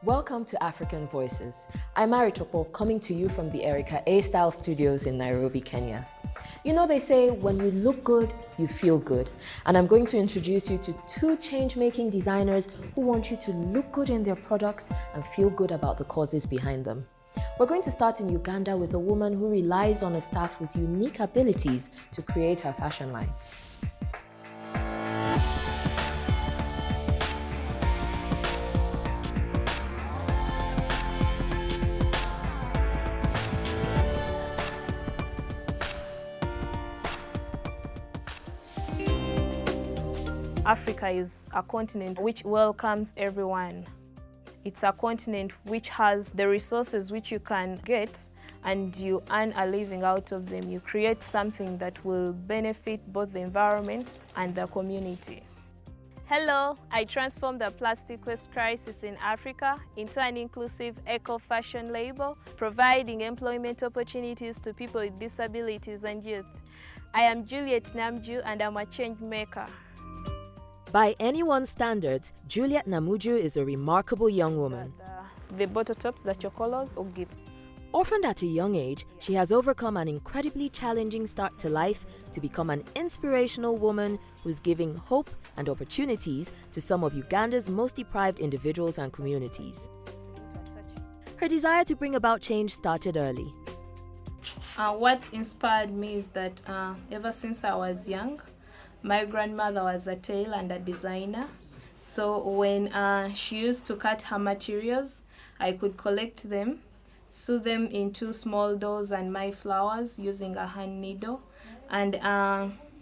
Welcome to African Voices. I'm Maritopo, coming to you from the Erica A-Style Studios in Nairobi, Kenya. You know, they say when you look good, you feel good. And I'm going to introduce you to two change-making designers who want you to look good in their products and feel good about the causes behind them. We're going to start in Uganda with a woman who relies on a staff with unique abilities to create her fashion line. Africa is a continent which welcomes everyone. It's a continent which has the resources which you can get and you earn a living out of them. You create something that will benefit both the environment and the community. Hello, I transformed the plastic waste crisis in Africa into an inclusive eco-fashion label, providing employment opportunities to people with disabilities and youth. I am Juliet Namujju and I'm a change maker. By anyone's standards, Juliet Namujju is a remarkable young woman. The bottle tops, the chocolos, or gifts. Orphaned at a young age, she has overcome an incredibly challenging start to life to become an inspirational woman who's giving hope and opportunities to some of Uganda's most deprived individuals and communities. Her desire to bring about change started early. What inspired me is that ever since I was young, my grandmother was a tailor and a designer. So when she used to cut her materials, I could collect them, sew them into small dolls and my flowers using a hand needle. And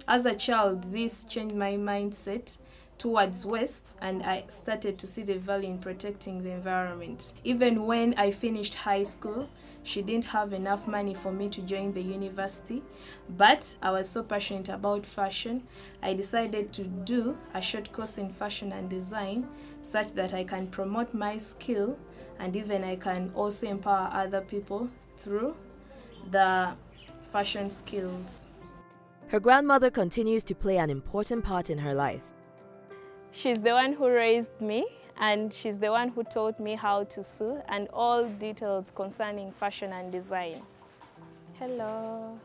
as a child, this changed my mindset towards waste, and I started to see the value in protecting the environment. Even when I finished high school, she didn't have enough money for me to join the university, but I was so passionate about fashion, I decided to do a short course in fashion and design such that I can promote my skill and even I can also empower other people through the fashion skills. Her grandmother continues to play an important part in her life. She's the one who raised me, and she's the one who taught me how to sew and all details concerning fashion and design. Hello.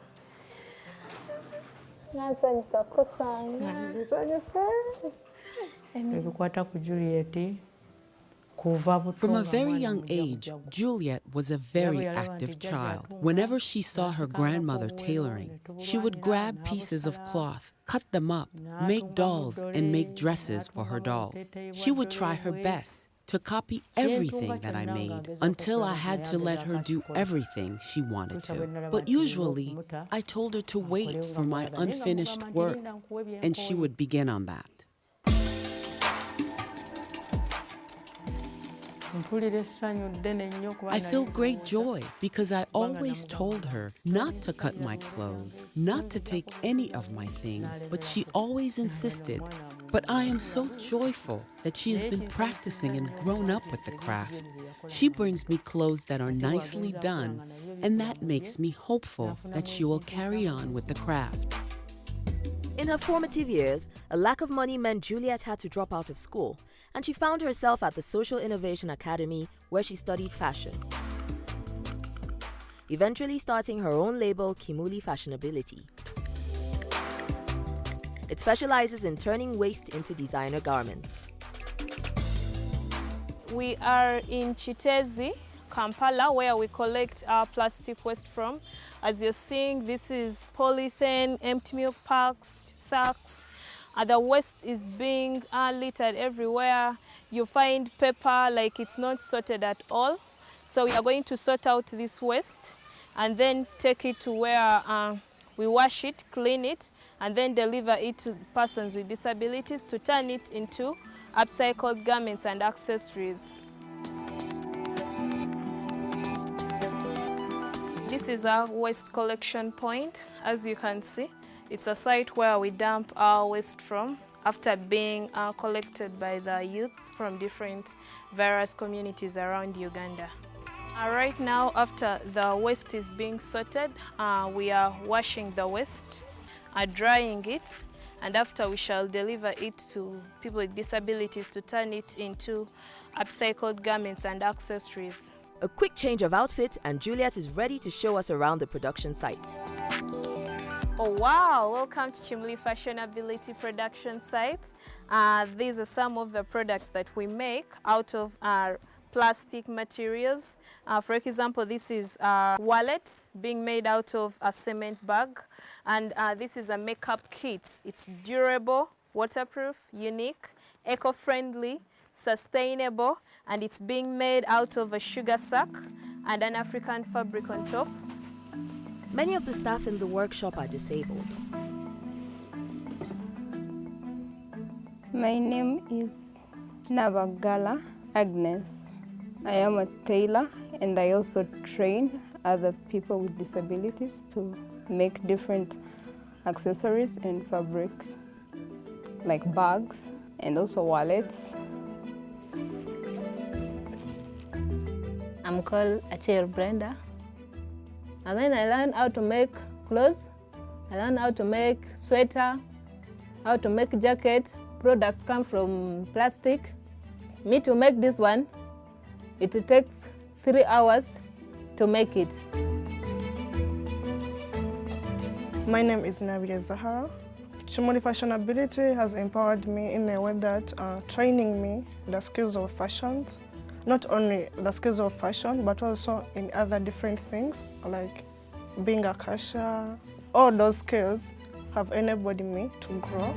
From a very young age, Juliet was a very active child. Whenever she saw her grandmother tailoring, she would grab pieces of cloth, cut them up, make dolls, and make dresses for her dolls. She would try her best to copy everything that I made until I had to let her do everything she wanted to. But usually, I told her to wait for my unfinished work, and she would begin on that. I feel great joy because I always told her not to cut my clothes, not to take any of my things, but she always insisted. But I am so joyful that she has been practicing and grown up with the craft. She brings me clothes that are nicely done, and that makes me hopeful that she will carry on with the craft. In her formative years, a lack of money meant Juliet had to drop out of school, and she found herself at the Social Innovation Academy where she studied fashion, eventually starting her own label, Kimuli Fashionability. It specializes in turning waste into designer garments. We are in Chitezi, Kampala, where we collect our plastic waste from. As you're seeing, this is polythene, empty milk packs, sacks. The waste is being littered everywhere. You find paper like it's not sorted at all. So we are going to sort out this waste and then take it to where we wash it, clean it, and then deliver it to persons with disabilities to turn it into upcycled garments and accessories. This is our waste collection point, as you can see. It's a site where we dump our waste from after being collected by the youths from different various communities around Uganda. Right now, after the waste is being sorted, we are washing the waste, drying it, and after we shall deliver it to people with disabilities to turn it into upcycled garments and accessories. A quick change of outfit and Juliet is ready to show us around the production site. Oh wow, welcome to Kimuli Fashionability production site. These are some of the products that we make out of our plastic materials. For example, this is a wallet being made out of a cement bag, and this is a makeup kit. It's durable, waterproof, unique, eco-friendly, sustainable, and it's being made out of a sugar sack and an African fabric on top. Many of the staff in the workshop are disabled. My name is Nabagala Agnes. I am a tailor and I also train other people with disabilities to make different accessories and fabrics, like bags and also wallets. I'm called Achille Brenda. And then I learned how to make clothes. I learned how to make sweater, how to make jacket. Products come from plastic. Me to make this one, it takes 3 hours to make it. My name is Nadia Zahara. Kimuli Fashionability has empowered me in a way that training me the skills of fashion, not only the skills of fashion, but also in other different things like being a cashier. All those skills have enabled me to grow.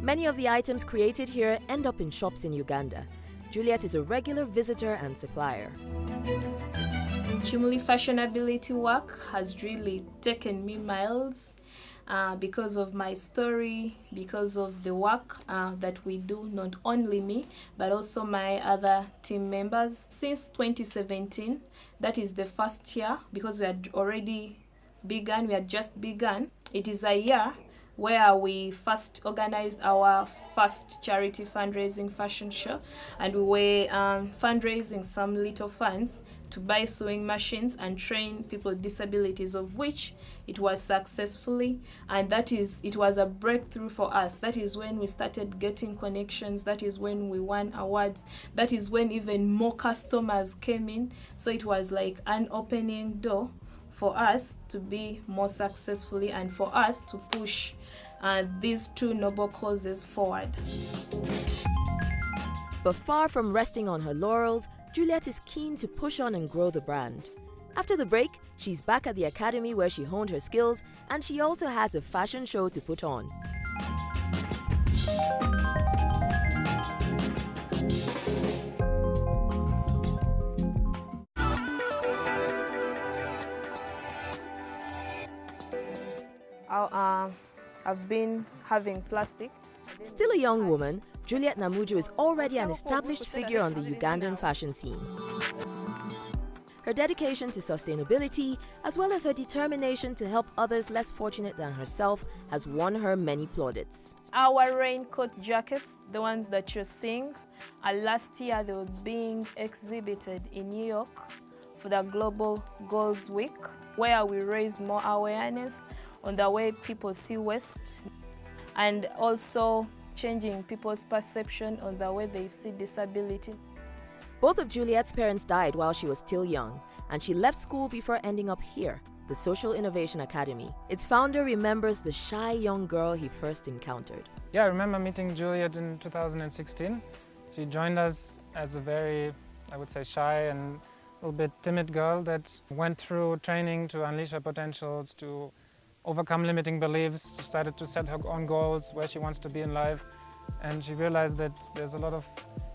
Many of the items created here end up in shops in Uganda. Juliet is a regular visitor and supplier. Kimuli Fashionability work has really taken me miles because of my story, because of the work that we do, not only me, but also my other team members. Since 2017, that is the first year, because we had already begun, we had just begun. It is a year where we first organized our first charity fundraising fashion show, and we were fundraising some little funds to buy sewing machines and train people with disabilities, of which it was successfully, and it was a breakthrough for us. That is when we started getting connections, that is when we won awards, that is when even more customers came in. So it was like an opening door for us to be more successfully and for us to push these two noble causes forward. But far from resting on her laurels, Juliet is keen to push on and grow the brand. After the break, she's back at the academy where she honed her skills, and she also has a fashion show to put on. I've been having plastic. Still a young woman, Juliet Namujju is already an established figure on the Ugandan fashion scene. Her dedication to sustainability, as well as her determination to help others less fortunate than herself, has won her many plaudits. Our raincoat jackets, the ones that you're seeing, last year they were being exhibited in New York for the Global Goals Week, where we raised more awareness on the way people see waste, and also changing people's perception on the way they see disability. Both of Juliet's parents died while she was still young, and she left school before ending up here, the Social Innovation Academy. Its founder remembers the shy young girl he first encountered. Yeah, I remember meeting Juliet in 2016. She joined us as a very, I would say, shy and a little bit timid girl that went through training to unleash her potentials, to overcome limiting beliefs. She started to set her own goals, where she wants to be in life, and she realized that there's a lot of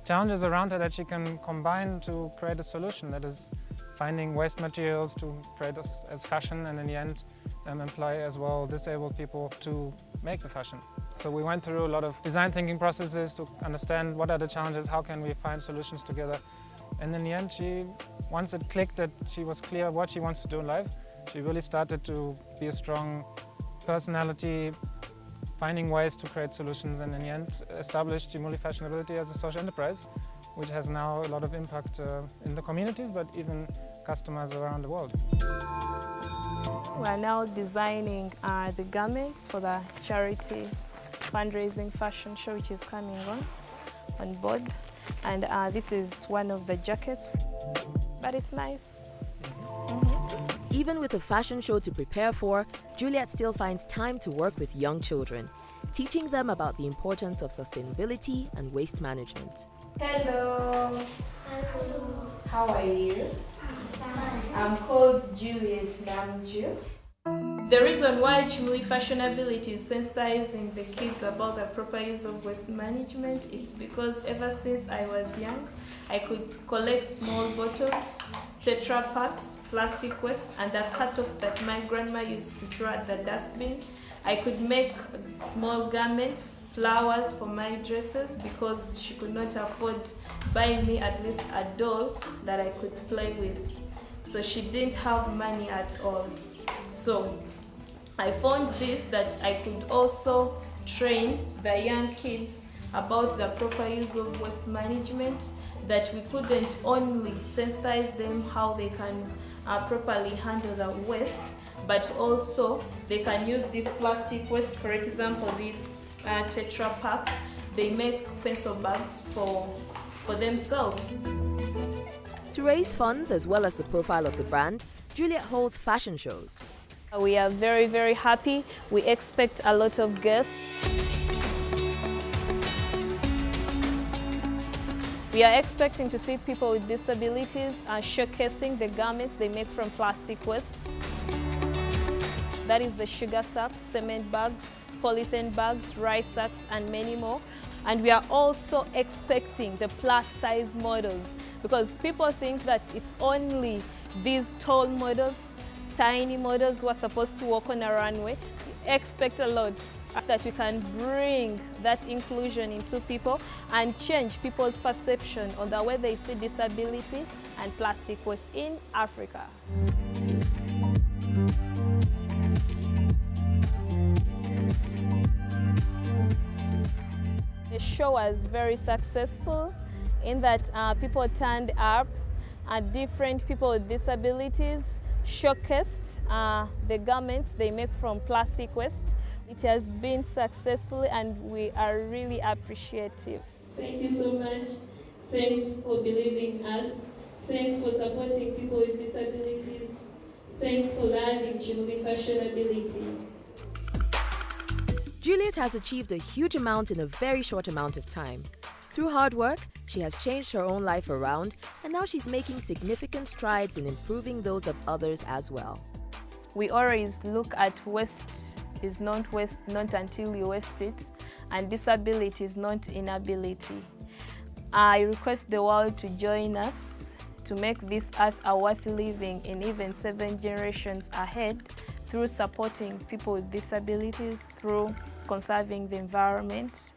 challenges around her that she can combine to create a solution, that is finding waste materials to create as fashion, and in the end employ as well disabled people to make the fashion. So we went through a lot of design thinking processes to understand what are the challenges, how can we find solutions together, and in the end once it clicked that she was clear what she wants to do in life, she really started to be a strong personality, finding ways to create solutions, and in the end established Kimuli Fashionability as a social enterprise, which has now a lot of impact in the communities, but even customers around the world. We are now designing the garments for the charity fundraising fashion show which is coming on board. And this is one of the jackets, but it's nice. Even with a fashion show to prepare for, Juliet still finds time to work with young children, teaching them about the importance of sustainability and waste management. Hello. Hello. How are you? I'm called Juliet Namujju. The reason why Kimuli Fashionability is sensitizing the kids about the proper use of waste management, it's because ever since I was young, I could collect small bottles, Tetra packs, plastic waste, and the cut-offs that my grandma used to throw at the dustbin. I could make small garments, flowers for my dresses because she could not afford buying me at least a doll that I could play with. So she didn't have money at all. So I found this that I could also train the young kids about the proper use of waste management, that we couldn't only sensitize them how they can properly handle the waste, but also they can use this plastic waste. For example, this Tetra Pak, they make pencil bags for themselves. To raise funds as well as the profile of the brand, Juliet holds fashion shows. We are very, very happy. We expect a lot of guests. We are expecting to see people with disabilities showcasing the garments they make from plastic waste. That is the sugar sacks, cement bags, polythene bags, rice sacks, and many more. And we are also expecting the plus size models, because people think that it's only these tall models, tiny models who are supposed to walk on a runway. We expect a lot, that we can bring that inclusion into people and change people's perception on the way they see disability and plastic waste in Africa. The show was very successful in that people turned up, different people with disabilities showcased the garments they make from plastic waste. It has been successful and we are really appreciative. Thank you so much. Thanks for believing us. Thanks for supporting people with disabilities. Thanks for loving Kimuli Fashionability. Juliet has achieved a huge amount in a very short amount of time. Through hard work, she has changed her own life around, and now she's making significant strides in improving those of others as well. We always look at waste is not waste, not until you waste it, and disability is not inability. I request the world to join us to make this earth a worthy living in even 7 generations ahead, through supporting people with disabilities, through conserving the environment,